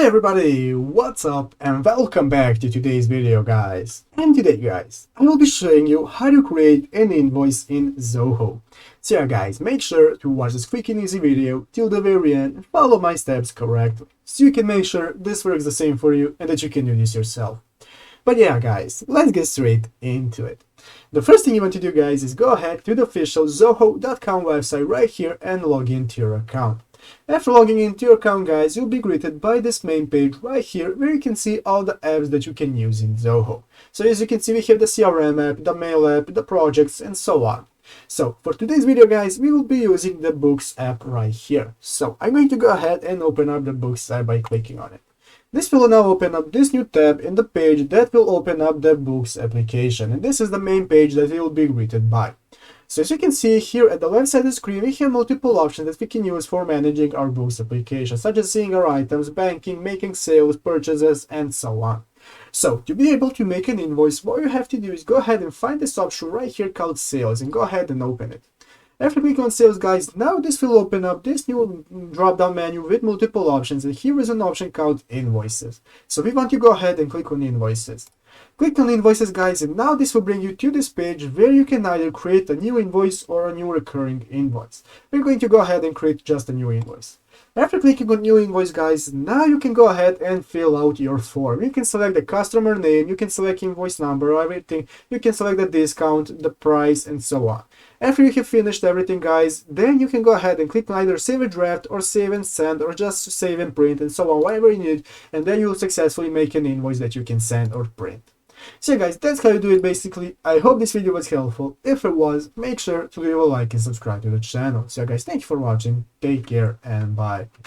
Hey everybody, what's up and welcome back to today's video guys. And today guys, I will be showing you how to create an invoice in Zoho. So yeah guys, make sure to watch this quick and easy video till the very end and follow my steps correctly, so you can make sure this works the same for you and that you can do this yourself. But yeah guys, let's get straight into it. The first thing you want to do guys is go ahead to the official zoho.com website right here and log into your account. After logging into your account guys, you'll be greeted by this main page right here where you can see all the apps that you can use in Zoho. So as you can see, we have the CRM app, the mail app, the projects and so on. So for today's video guys, we will be using the Books app right here. So I'm going to go ahead and open up the Books app by clicking on it. This will now open up this new tab in the page that will open up the Books application, and this is the main page that we will be greeted by. So as you can see here at the left side of the screen, we have multiple options that we can use for managing our Books application, such as seeing our items, banking, making sales, purchases, and so on. So to be able to make an invoice, what you have to do is go ahead and find this option right here called Sales and go ahead and open it. After clicking on Sales guys, now this will open up this new drop-down menu with multiple options, and here is an option called Invoices. So we want to go ahead and click on Invoices. Click on Invoices guys, and now this will bring you to this page where you can either create a new invoice or a new recurring invoice. We're going to go ahead and create just a new invoice. After clicking on new invoice guys, now you can go ahead and fill out your form. You can select the customer name, you can select invoice number, everything. You can select the discount, the price, and so on. After you have finished everything guys, then you can go ahead and click on either save a draft or save and send or just save and print and so on, whatever you need, and then you will successfully make an invoice that you can send or print. So guys, that's how you do it basically. I hope this video was helpful. If it was, make sure to leave a like and subscribe to the channel. So guys, thank you for watching, take care and bye.